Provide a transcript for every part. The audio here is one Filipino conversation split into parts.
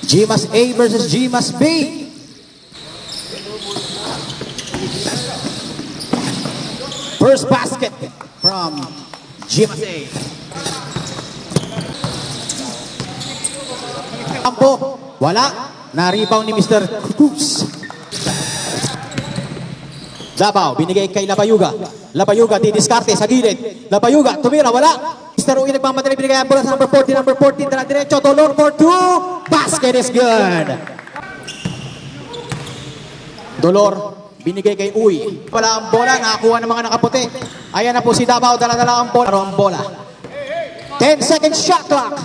GMAS A versus GMAS B. First basket from GMAS A. Kampo, wala. Na-rebound ni Mr. Cruz. Labaw, binigay kay Labayuga. Labayuga, didiskarte sa gilid. Labayuga, tumira, wala. Mr. Uy, nagmamadali, binigay ang bola sa number 14, dala diretso, Dolor for 2. Basket is good. Dolor, binigay kay Uy. Wala ang bola, nakakuha ng mga nakaputi. Ayan na po si Davao, dala-dala ang bola. Ang bola. 10 seconds shot clock.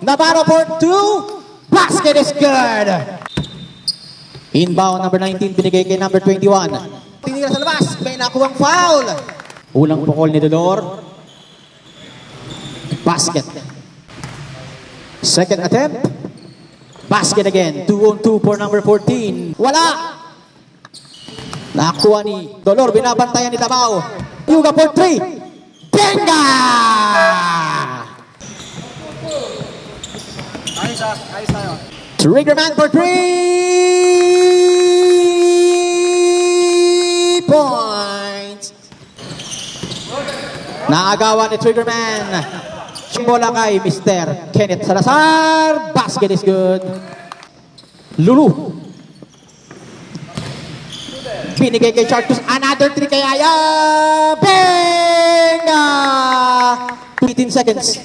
Navarro for 2. Basket is good. Inbound number 19, binigay kay number 21. Tinira sa labas, may nakuhang foul. Unang pukol ni Dolor. Basket. Second attempt. Basket again. 2-on-2 for number 14. Wala. Nakuha ni Dolor, binabantayan ni Davao. Yuga for 3. Benga! Ayos tayo. Triggerman for 3 points. Naagawan ni Triggerman. Bola kay Mr. Kenneth Salazar. Basket is good. Lulu. Binigay kay Chartus. Another 3 kay Aya. Benga! 15 seconds.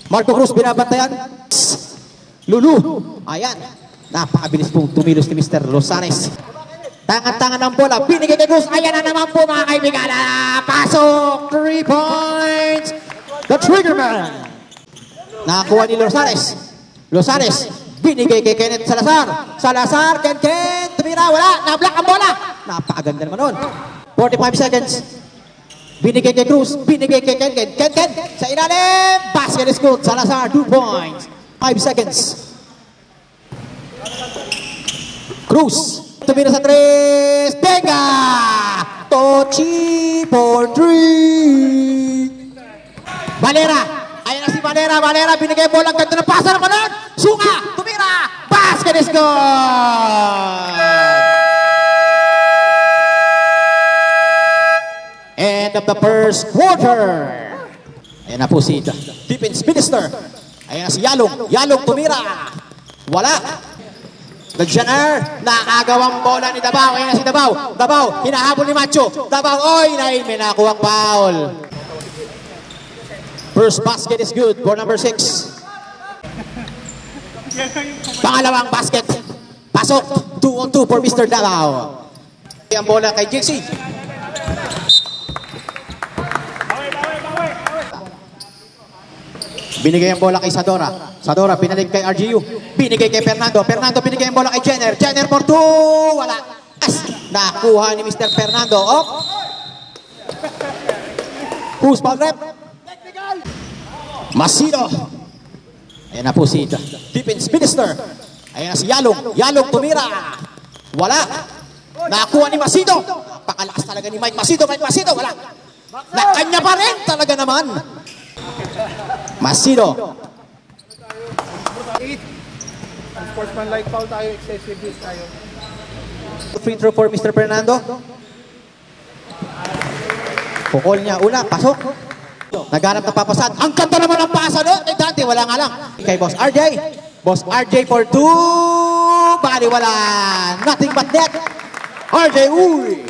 Marco Cruz binabantayan. Lulu. Ayan. Napakabilis pong tumilos ni Mr. Losares. Tangan-tangan ng bola. Binigay kay Cruz. Ayan na naman po mga kaibigan. Pasok. 3 points. The Triggerman. Nakakuha ni Losares. Losares. Binigay kay Kenneth Salazar. Salazar. Ken. Tumira. Wala. Na-block ang bola. Napakaganda naman nun. 45 seconds. Binigay kay Cruz. Binigay kay Ken. Ken. Sa ilalim. Basket is good. Salazar. 2 points. 5 seconds. Cruz. Tumira sa 3. Benga! Tochi for 3. Valera. Ayan na si Valera. Valera binigay bola. Ganda ng pasa naman nun. Sunga. Tumira. Basket is good. End of the first quarter. Ayan na po si Defense Minister. Ayan na si Yalong. Yalong tumira. Wala. Nagsiyanar. Nakagawang bola ni Davao. Ayan na si Davao. Davao. Hinahabol ni Macho. Davao. Oy. May nakuhang foul. First basket is good for number 6. Pangalawang basket. Pasok. 2-on-2 for Mr. Davao. Ang bola kay JC. Binigay ang bola kay Sadora. Sadora, pinalik kay RGU. Binigay kay Fernando. Fernando, binigay ang bola kay Jenner. Jenner for 2. Wala. Nakuha ni Mr. Fernando. Oh. Who's ball rep? Masido. Ayan na po si Defense Minister. Ayan na si Yalong. Yalong tumira. Wala. Nakuha ni Masido. Pakalakas talaga ni Mike Masido. Mike Masido, wala. Nakanya pa rin talaga naman. Masido. Sportsman-like foul tayo, excessive use tayo. Free throw for Mr. Fernando. Pukol niya. Una, pasok. Naghanap ng papasad. Ang ganda naman ang pasa doon. Eh, dati, wala nga lang. Kay Boss RJ. Boss RJ for 2. Bali, wala. Nothing but net. RJ, uy.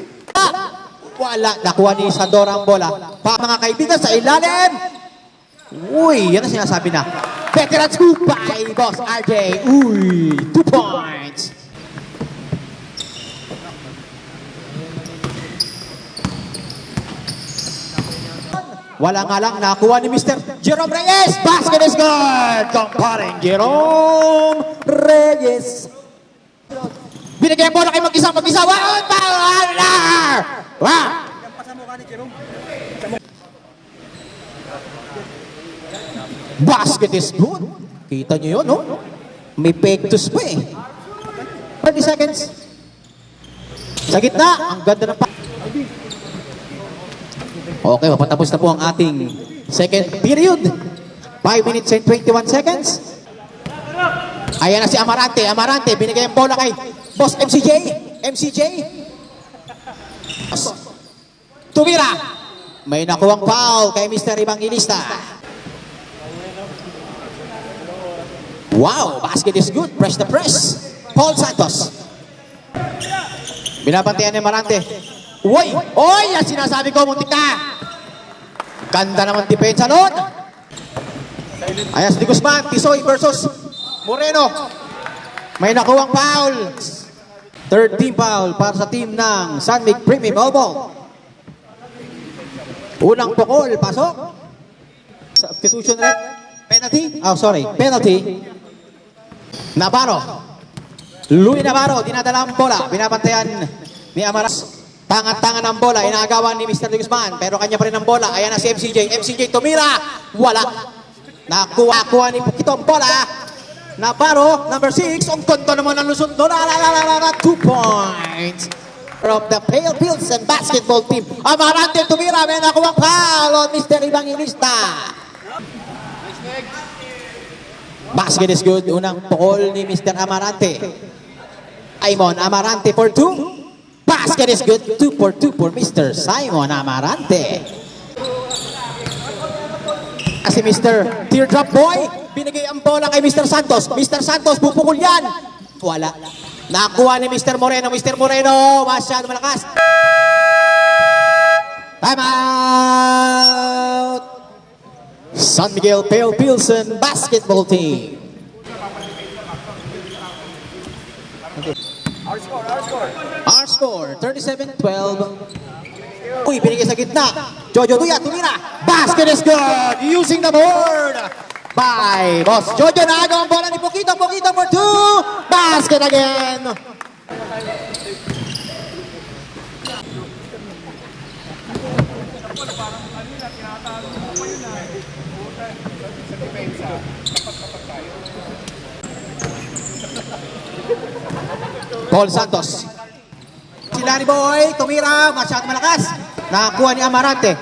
Wala. Nakuha ni Sandora ang bola. Pa mga kaibigan sa ilalim. Uy, yan ang sinasabi na. Veteran scoop by Boss RJ. Uy, 2 points. Wala nga lang, nakuha ni Mr. Jerome Reyes. Basket is good. Comparing Jerome Reyes. Binigay ang bola kay mag-isa. Wala! Wow! Basket is good. Kita nyo yun, no? May pectus pa eh. 30 seconds. Sa gitna, ang ganda ng Okay, mapatapos na po ang ating second period. 5 minutes and 21 seconds. Ayan na si Amarante. Amarante, binigay ang bola kay Boss MCJ. MCJ. Tumira. May nakuwang foul kay Mr. Evangelista. Wow, basket is good. Press the press. Paul Santos. Binabantayan ni Amarante. Uy! Uy! Yan sinasabi ko, muntik na! Ganda naman depensa noon. Ayan si Guzman, Tisoy versus Moreno. May nakuwang foul. Third team foul para sa team ng San Mig Premium Mobile. Unang pukol, pasok. Substitution red. Penalty. Oh, sorry. Penalty. Navarro. Louis Navarro, dinadala ang bola. Binabantayan ni Amaras. Tangan-tangan ang bola. Inaagawan ni Mr. Guzman. Pero kanya pa rin ang bola. Ayan na si MCJ. MCJ tumira. Wala. Nakuha ni Pukito ang bola. Navarro, number 6. Ang konto naman ang lusot doon. 2 points. From the Pale Pilsen basketball team. Amarante tumira. May nakuha ang foul on Mr. Evangelista. Basket is good. Unang pukol ni Mr. Amarante. Simon Amarante for 2. Basket is good. 2 for Mr. Simon Amarante. Si Mr. Teardrop Boy, binigay ang bola kay Mr. Santos. Mr. Santos, pupukul yan. Wala. Nakuha ni Mr. Moreno. Mr. Moreno, masyado malakas. Time out! San Miguel Pale Pilsen basketball team. Our score, 37-12. Uy, binigay sa gitna. Jojo Duya, tumira. Basket is good. Using the board by Boss Jojo. Naagaw ang bola ni Pukito. Pukito for 2. Basket again. Paul Santos. Si Larry Boy, tumira, masyadong malakas. Nakakuha ni Amarante.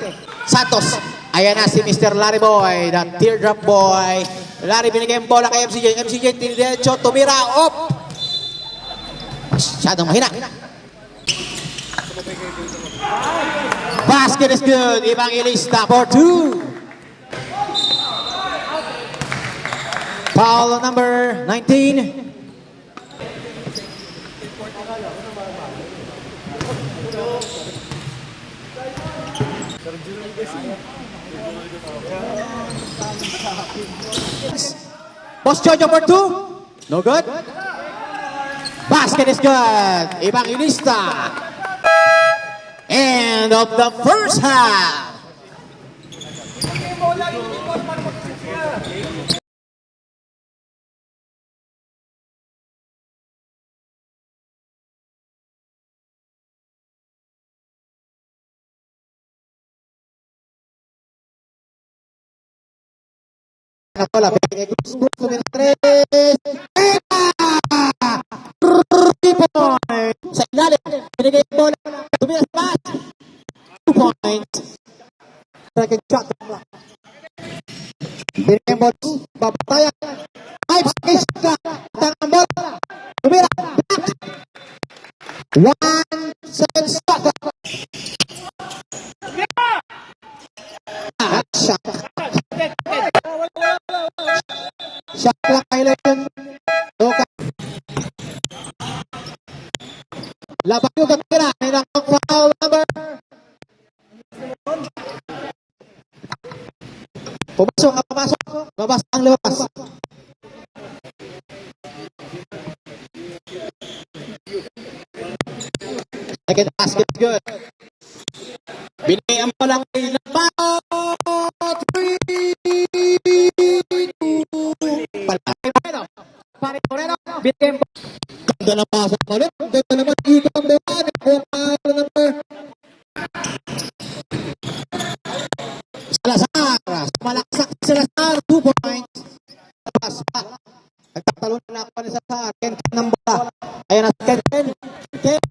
Santos. Ayan na si Mr. Larry Boy, the Teardrop Boy. Larry binigay ang bola kay MCJ. MCJ, tinidiretso, tumira, op. Masyadong mahina. Basket is good. Evangelista for 2. Foul number 19. Boss Jojo for 2. No good. Basket is good. Evangelista. End of the first half. La bola, gusto del 3. Sa ilalim, binigay ang bola. Tumira sa pass. 2 points. Second shot. Binigay ang bola. Babatayan. Ay, pakis ka. Tangang bola. Tumira. 1 second shot. Shot. Shot lang kailan. Okay. Laban yung kapira. May nakang foul number. Pumasok, papasok. Babas ang labas. Second basket good. Binigay ang palang ng foul. 3, 2. Pare Moreno. Binigay ang ganda na pasok ulit. Ganda naman dito ang bola. Foul number. Salazar. Malaksak Salazar. 2 points. Tapos pa. Nagtatalon na ako ni Salazar. Ken ng bola. Ayan na Ken. Ken.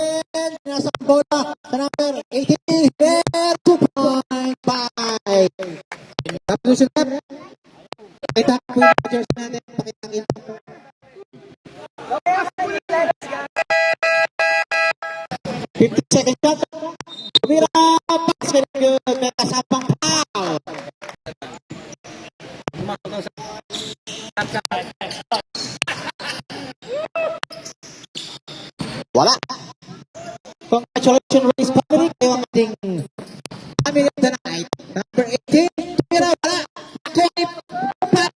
Nasa bola. Sa number 18. Ken. 2 points. Bye. Tapos yung step. Pakita ko yung jersey natin. Pakita ko. 50 seconds shot. Tumira, basket good. May kasapang foul. Wala. Congratulations, Race Family. Kayo ang ating family of the night. Number 18, tumira, wala. 20,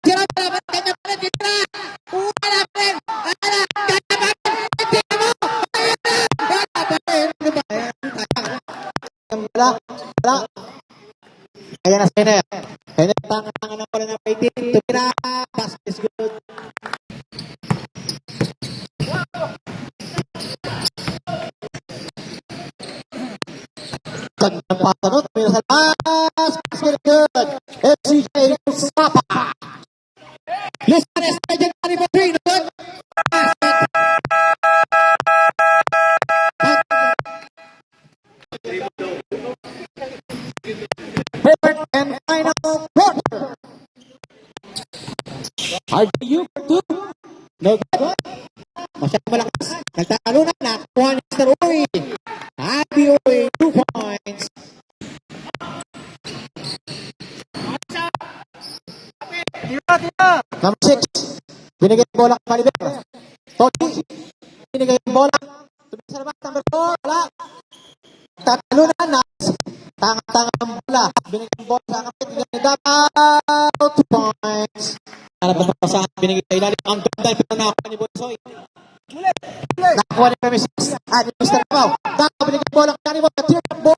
tira, wala. Kanya pa rin, tira. Wala pa rin. Wala. Kanya pa rin. Tira mo. Wala pa rin. Ano ba yan? Wala. Wala. Kaya na Sene. Kaya na tangan ng pala ng 18. Tumira. Basket is good. Gandang pasa nun. Tumira sa labas. Basket good. FCJ Sapa. Listeners, legendary for 3. Good. Third and final quarter. RGU for 2. No good. Masyadong malakas. Nagtatalo na. Nakuha ni Mr. Uy. Happy Uy. 2 points. Number 6. Binigay yung bola kay Mariber. Tony. Binigay yung bola. Tumingin sa labas. Number 4. Wala. Tatalo na. Nice. Tanga-tanga ng bola. Binigay yung bola sa kapit. Binigay dapat. 2 points. Harap na pasahan. Binigay sa ilalim. Ang ganda. Pero nakakuha ni Bonsoy. Nakakuha ni Mr. Ni Mr. Pao. Binigay yung bola kay Boy. Tira boy.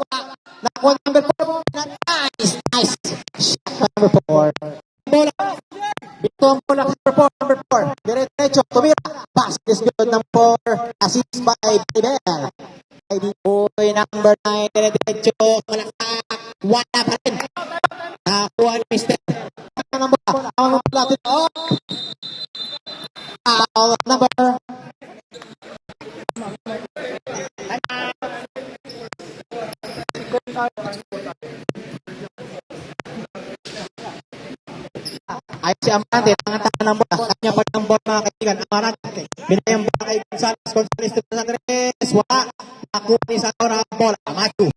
Wala. Nakakuha ni number 4. Nice. Nice. Shot number 4. Bola. Ito ang bola number 4. Diretso. Tumira. Basket is good. Number 4. Assist by Bell. Ay boy. Number 9. Diretso. Malakak. Wala pa rin. Nakakuha ni Mr. Ang bola. Ang bola. Number ay si Amante, tangan-tangan ng bola. Kanya pa ng bola mga kaibigan. Amante, binigay ang bola kay Gonzales. Gonzales to Andres. Wala. Nakuha ni Sakura ang bola. Matu.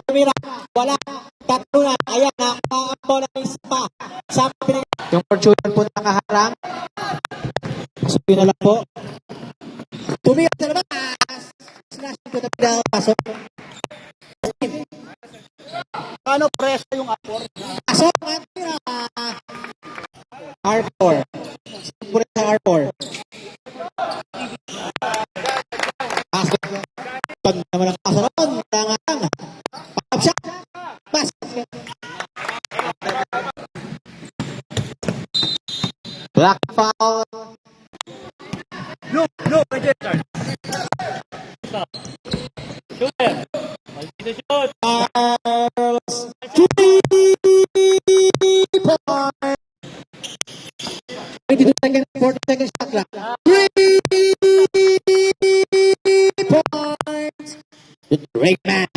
Tumira. Wala. Tatlo na. Ayan na. Ang bola ng Sapa. Sapa binigay. Yung fortune po nakaharang. Sabi na lang po. Tumira sa labas. Sinasyon ko na pasok. Paano presa yung apor? Pasok at tira. R4. Siyempre sa R4. Pasok. Pag naman ang pasok ron. Tangang. Pop shot. Basket. Black foul. No, I did that. Charles. 3 points. 22 seconds, 40 seconds shot clock. 3 points. The great man.